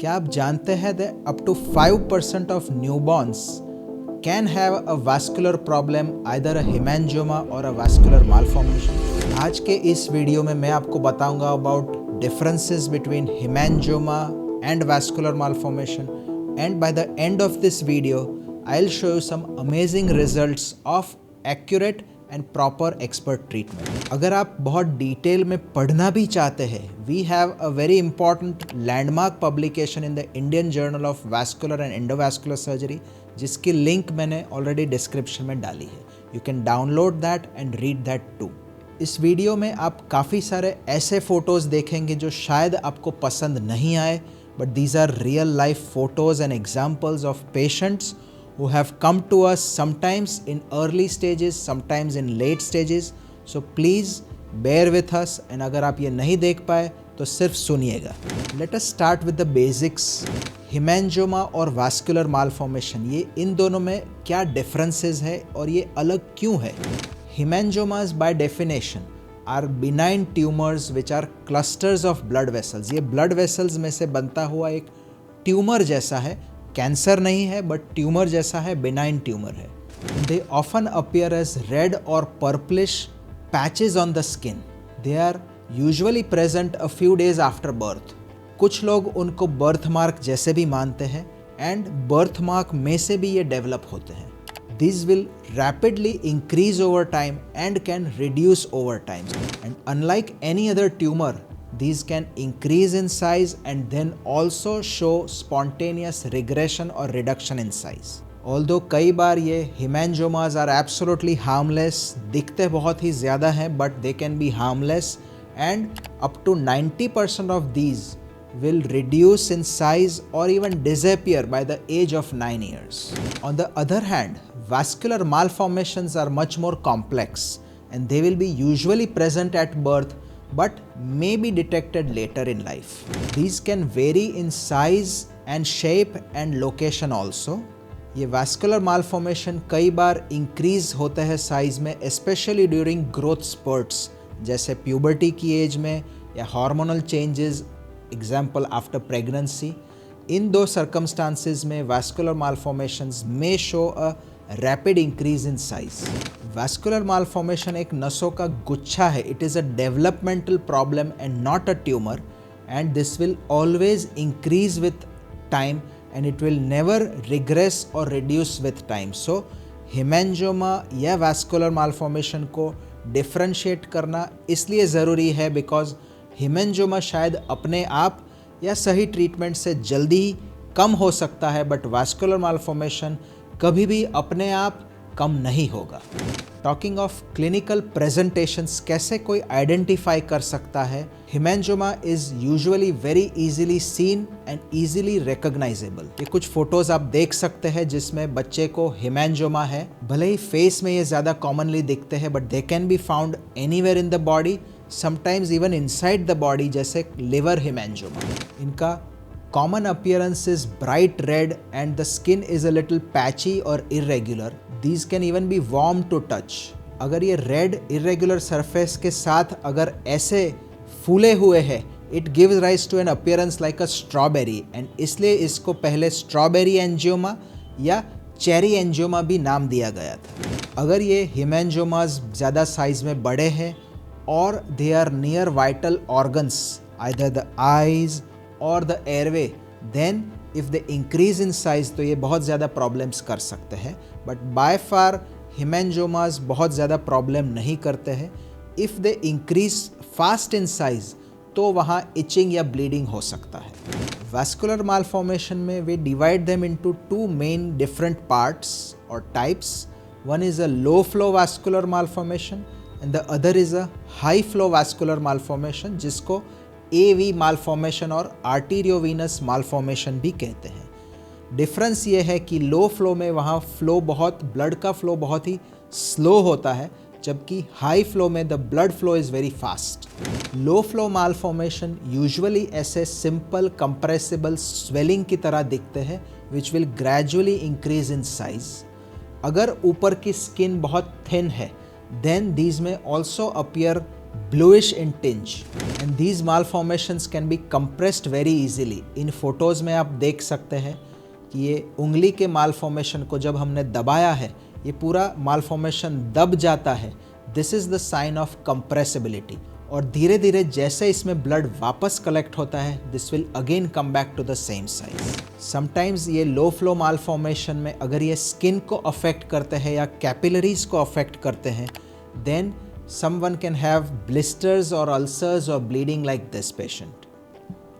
क्या आप जानते हैं that up to 5% of newborns can have a vascular problem, either a hemangioma or a vascular malformation? आज के इस वीडियो में मैं आपको बताऊंगा about differences between hemangioma and vascular malformation, and by the end of this video I'll show you some amazing results of accurate and proper expert treatment. अगर आप बहुत डिटेल में पढ़ना भी चाहते हैं, we have a very important landmark publication in the Indian journal of vascular and endovascular surgery, जिसकी link मैंने ऑलरेडी डिस्क्रिप्शन में डाली है। You can download that and read that too. इस वीडियो में आप काफ़ी सारे ऐसे फ़ोटोज़ देखेंगे जो शायद आपको पसंद नहीं आए, but these are real life photos and examples of patients who have come to us sometimes in early stages, sometimes in late stages. So please bear with us, and अगर आप ये नहीं देख पाए तो सिर्फ सुनिएगा। Let us start with the basics. Hemangioma और vascular malformation, ये इन दोनों में क्या differences है और ये अलग क्यों है? Hemangiomas by definition are benign tumors which are clusters of blood vessels. ये blood vessels में से बनता हुआ एक ट्यूमर जैसा है, कैंसर नहीं है बट ट्यूमर जैसा है, बिनाइन ट्यूमर है। They often appear as red और purplish patches on the skin. They are usually present a few days after birth. कुछ लोग उनको बर्थ मार्क जैसे भी मानते हैं, एंड बर्थ मार्क में से भी ये डेवलप होते हैं। This will rapidly increase over time and can reduce over time, and unlike any other tumour, these can increase in size and then also show spontaneous regression or reduction in size. Although कई बार ये hemangiomas are absolutely harmless, दिखते बहुत ही ज़्यादा हैं, but they can be harmless, and up to 90% of these will reduce in size or even disappear by the age of 9 years. On the other hand, vascular malformations are much more complex, and they will be usually present at birth but may be detected later in life. These can vary in size and shape and location also. ये vascular malformation कई बार increase होते हैं size में, especially during growth spurts, जैसे puberty की as में या hormonal changes, example after pregnancy. इन दो circumstances में vascular malformations may show a rapid increase in size. Vascular malformation एक नसों का गुच्छा है. It is a developmental problem and not a tumor, and this will always increase with time and it will never regress or reduce with time. So hemangioma या vascular malformation को differentiate करना इसलिए ज़रूरी है because hemangioma शायद अपने आप या सही ट्रीटमेंट से जल्दी ही कम हो सकता है, बट vascular malformation कभी भी अपने आप कम नहीं होगा। टॉकिंग ऑफ क्लिनिकल प्रेजेंटेशंस, कैसे कोई आइडेंटिफाई कर सकता है? Haemangioma is usually very easily seen and easily recognisable. ये कुछ फोटोज आप देख सकते हैं जिसमें बच्चे को हेमेंजियोमा है। भले ही फेस में ये ज़्यादा कॉमनली दिखते हैं, but they can be found anywhere in the body, sometimes even inside the body, जैसे लिवर हेमेंजियोमा। इनका common appearance is bright red and the skin is a little patchy or irregular. These can even be warm to touch. अगर ये red irregular surface के साथ अगर ऐसे फूले हुए हैं, it gives rise to an appearance like a strawberry, and इसलिए इसको पहले strawberry angioma या cherry angioma भी नाम दिया गया था। अगर ये hemangiomas ज़्यादा साइज में बड़े हैं और they are near vital organs, either the eyes और the airway, then if they increase in size तो ये बहुत ज़्यादा प्रॉब्लम्स कर सकते हैं, बट बाय फार हेमेंजियोमास बहुत ज़्यादा प्रॉब्लम नहीं करते हैं। If they increase fast in size तो वहाँ इचिंग या ब्लीडिंग हो सकता है। वैस्कुलर मालफॉर्मेशन में we divide them into two main different parts और types. One is a low flow vascular malformation and the other is a high flow vascular malformation, जिसको AV malformation और arteriovenous malformation भी कहते हैं। Difference ये है कि लो फ्लो में वहाँ ब्लड का फ्लो बहुत ही स्लो होता है, जबकि हाई फ्लो में the blood flow is very fast. Low flow malformation usually ऐसे सिंपल कंप्रेसिबल स्वेलिंग की तरह दिखते हैं, which will gradually increase in size. अगर ऊपर की स्किन बहुत थिन है, देन दीज में also appear bluish in tinge and these malformations can be compressed very easily. In photos में आप देख सकते हैं कि ये उंगली के मालफॉर्मेशन को जब हमने दबाया है ये पूरा मालफॉर्मेशन दब जाता है. This is the sign of compressibility. और धीरे धीरे जैसे इसमें ब्लड वापस कलेक्ट होता है this will again come back to the same size. Sometimes ये लो फ्लो मालफॉर्मेशन में अगर ये स्किन को अफेक्ट करते हैं या कैपिलरीज को अफेक्ट करते हैं then someone can have blisters और अल्सर्स और ब्लीडिंग लाइक दिस पेशेंट.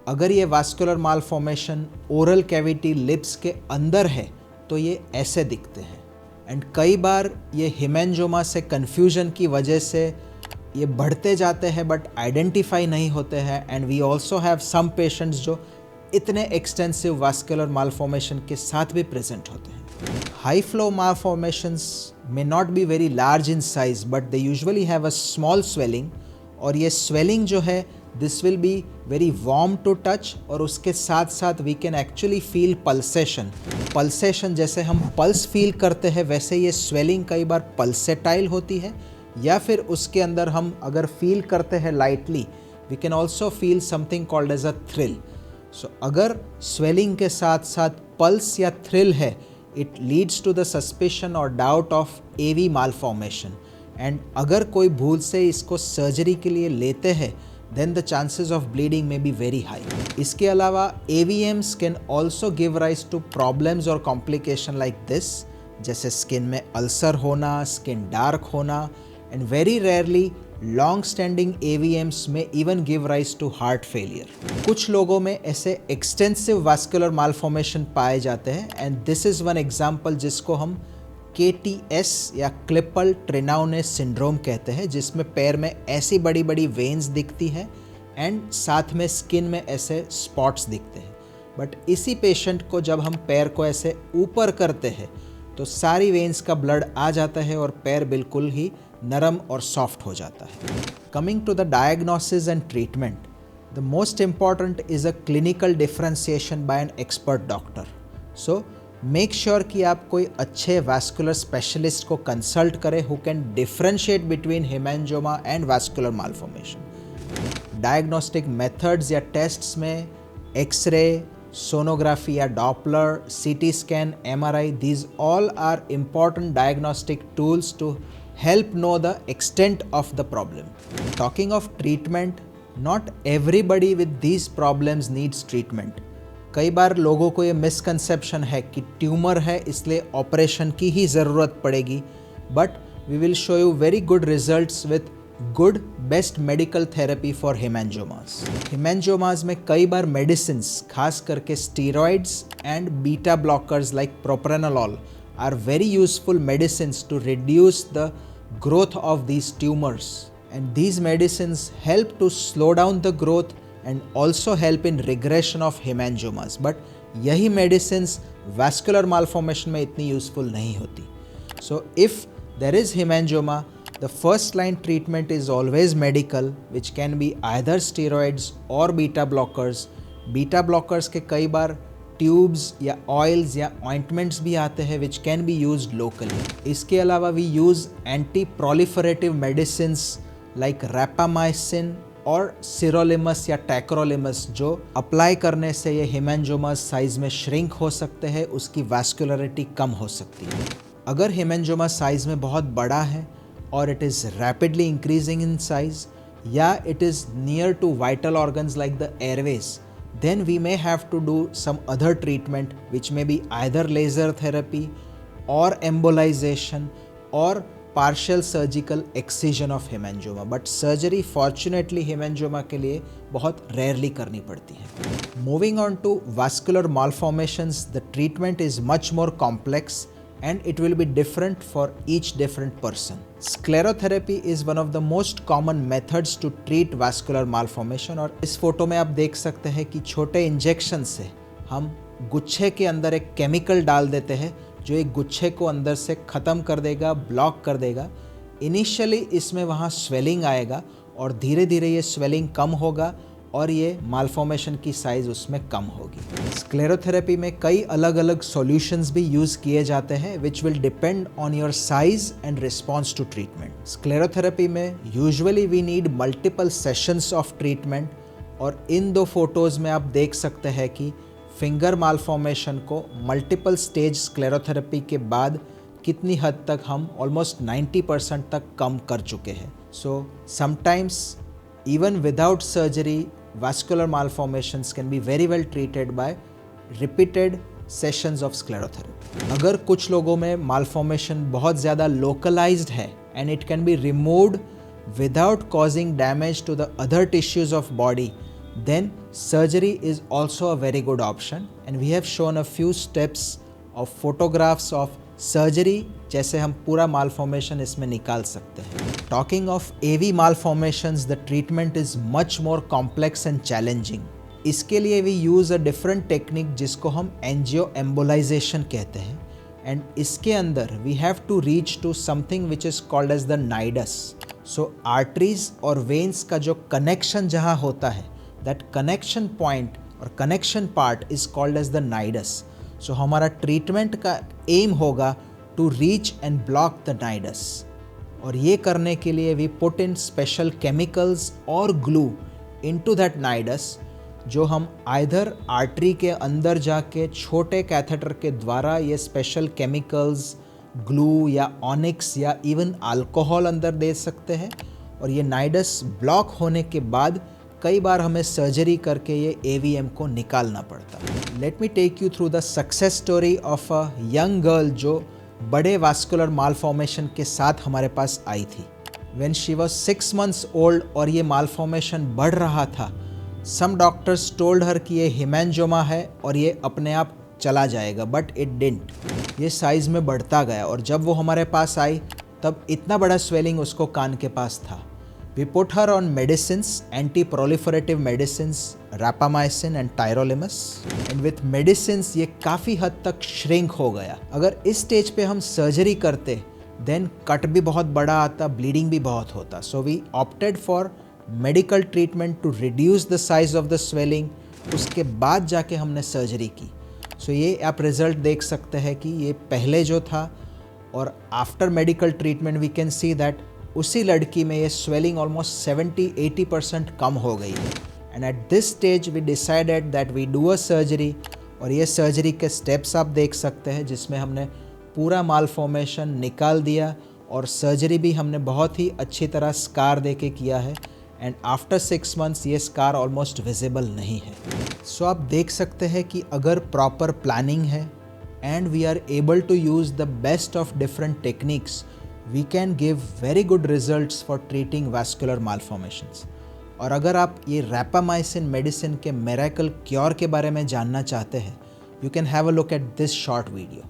अगर ये vascular malformation oral cavity lips के अंदर है तो ये ऐसे दिखते हैं. एंड कई बार ये हेमेंजोमा से कन्फ्यूजन की वजह से ये बढ़ते जाते हैं बट आइडेंटिफाई नहीं होते हैं. And we also have some patients जो इतने एक्सटेंसिव वास्कुलर मालफॉर्मेशन के साथ भी प्रेजेंट होते हैं. High flow malformations may not be very large in size but they usually have a small swelling. और ये स्वेलिंग जो है this will be very warm to touch और उसके साथ साथ we can actually feel pulsation. Pulsation जैसे हम पल्स फील करते हैं वैसे ये स्वेलिंग कई बार पल्सेटाइल होती है या फिर उसके अंदर हम अगर फील करते हैं lightly we can also feel something called as a thrill. So अगर स्वेलिंग के साथ साथ पल्स या थ्रिल है it leads to the suspicion और doubt of AV malformation. And अगर कोई भूल से इसको सर्जरी के लिए लेते हैं then the chances of bleeding may be very high. इसके अलावा AVMs can also give rise to problems or complication like this जैसे स्किन में अल्सर होना, स्किन डार्क होना and very rarely long standing AVMs may even give rise to heart failure. कुछ लोगों में ऐसे extensive vascular malformation पाए जाते हैं and this is one example जिसको हम KTS या क्लिपल ट्रेनाउनेस सिंड्रोम कहते हैं जिसमें पैर में ऐसी बड़ी बड़ी वेन्स दिखती है एंड साथ में स्किन में ऐसे स्पॉट्स दिखते हैं. बट इसी पेशेंट को जब हम पैर को ऐसे ऊपर करते हैं तो सारी वेन्स का ब्लड आ जाता है और पैर बिल्कुल ही नरम और सॉफ्ट हो जाता है. Coming to the diagnosis and treatment the most important is a clinical differentiation by an expert doctor. So make sure कि आप कोई अच्छे वास्कुलर स्पेशलिस्ट को कंसल्ट करें who can differentiate between hemangioma and vascular malformation. Diagnostic methods या tests में x ray, sonography या Doppler, CT scan, MRI, these all are important diagnostic tools to help know the extent of the problem. Talking of treatment, not everybody with these problems needs treatment. कई बार लोगों को ये misconception है कि tumour है इसलिए operation की ही ज़रूरत पड़ेगी but we will show you very good results with good best medical therapy for hemangiomas. Hemangiomas में कई बार मेडिसिन्स खास करके steroids and beta blockers like propranolol are very useful medicines to reduce the growth of these tumors and these medicines help to slow down the growth and also help in regression of hemangiomas. But यही medicines vascular malformation में इतनी useful नहीं होती. So if there is hemangioma, the first line treatment is always medical, which can be either steroids or beta blockers. Beta blockers के कई बार tubes या oils या ऑइंटमेंट्स भी आते हैं which can be used locally. इसके अलावा we use anti proliferative medicines like rapamycin और सिरोलिमस या टैक्रोलिमस जो अप्लाई करने से ये हेमेंजोमास साइज में श्रिंक हो सकते हैं, उसकी वैस्कुलरिटी कम हो सकती है. अगर हेमेंजोमा साइज में बहुत बड़ा है और it is rapidly increasing in size या it is near to vital organs like the airways, then we may have to do some other treatment which may be either laser therapy or embolization or partial surgical excision of hemangioma. But surgery fortunately hemangioma के लिए बहुत rarely करनी पड़ती है. Moving on to vascular malformations, the treatment is much more complex and it will be different for each different person. Sclerotherapy is one of the most common methods to treat vascular malformation. और इस photo में आप देख सकते हैं कि छोटे injection से हम गुच्छे के अंदर एक केमिकल डाल देते हैं जो एक गुच्छे को अंदर से ख़त्म कर देगा, ब्लॉक कर देगा. इनिशियली इसमें वहाँ स्वेलिंग आएगा और धीरे धीरे ये स्वेलिंग कम होगा और ये मालफॉर्मेशन की साइज़ उसमें कम होगी। स्क्लेरोथेरेपी में कई अलग अलग सॉल्यूशंस भी यूज़ किए जाते हैं which will depend on your size and response to treatment. Sclerotherapy में usually we need multiple sessions of treatment, और इन दो फोटोज़ में आप देख सकते हैं कि फिंगर मालफॉर्मेशन को मल्टीपल स्टेज स्क्लेरोथेरेपी के बाद कितनी हद तक हम ऑलमोस्ट 90% तक कम कर चुके हैं। So sometimes even without surgery, vascular malformations can be very well treated by repeated sessions of sclerotherapy. अगर कुछ लोगों में malformation बहुत ज़्यादा localized है and it can be removed without causing damage to the other tissues of body, then surgery is also a very good option, and we have shown a few steps of photographs of surgery जैसे हम पूरा malformation इसमें निकाल सकते हैं। Talking of AV malformations, the treatment is much more complex and challenging. इसके लिए we use a different technique जिसको हम एंजियो एम्बोलाइजेशन कहते हैं, एंड इसके अंदर we have to reach to something which is called as the nidus. So arteries और veins का जो कनेक्शन जहाँ होता है, दैट कनेक्शन पॉइंट और connection part is called as the nidus. So हमारा ट्रीटमेंट का एम होगा to reach and block the nidus, और ये करने के लिए we put in special chemicals और ग्लू इनटू दैट नाइडस, जो हम आइदर आर्टरी के अंदर जाके छोटे कैथेटर के द्वारा ये स्पेशल केमिकल्स, ग्लू या ऑनिक्स या इवन अल्कोहल अंदर दे सकते हैं, और ये नाइडस ब्लॉक होने के बाद कई बार हमें सर्जरी करके ये AVM को निकालना पड़ता है। Let me take you through the success story of a young girl जो बड़े वास्कुलर मालफॉर्मेशन के साथ हमारे पास आई थी। When she was 6 months old और ये मालफॉर्मेशन बढ़ रहा था, सम डॉक्टर्स टोल्ड हर कि ये हेमेंजोमा है और ये अपने आप चला जाएगा, बट इट डिडंट। ये साइज़ में बढ़ता गया, और जब वो हमारे पास आई तब इतना बड़ा स्वेलिंग उसको कान के पास था। We put her on medicines, anti-proliferative medicines, rapamycin and tyrolimus, and with medicines ये काफ़ी हद तक श्रिंक हो गया। अगर इस स्टेज पे हम सर्जरी करते देन कट भी बहुत बड़ा आता, ब्लीडिंग भी बहुत होता। So we opted for medical treatment to reduce the size of the swelling. उसके बाद जाके हमने सर्जरी की। सो ये आप रिजल्ट देख सकते हैं कि ये पहले जो था और after medical treatment we can see that उसी लड़की में ये स्वेलिंग ऑलमोस्ट 70-80% कम हो गई है। And at this stage we decided that we do a surgery, और ये सर्जरी के स्टेप्स आप देख सकते हैं जिसमें हमने पूरा मालफॉर्मेशन निकाल दिया, और सर्जरी भी हमने बहुत ही अच्छी तरह स्कार दे के किया है, एंड आफ्टर 6 months ये स्कार ऑलमोस्ट विजिबल नहीं है। सो आप देख सकते हैं कि अगर प्रॉपर प्लानिंग है and we are able to use the best of different techniques, we can give very good results for treating vascular malformations। और अगर आप ये rapamycin मेडिसिन के मिरेकल क्योर के बारे में जानना चाहते हैं, you can have a look at this short video।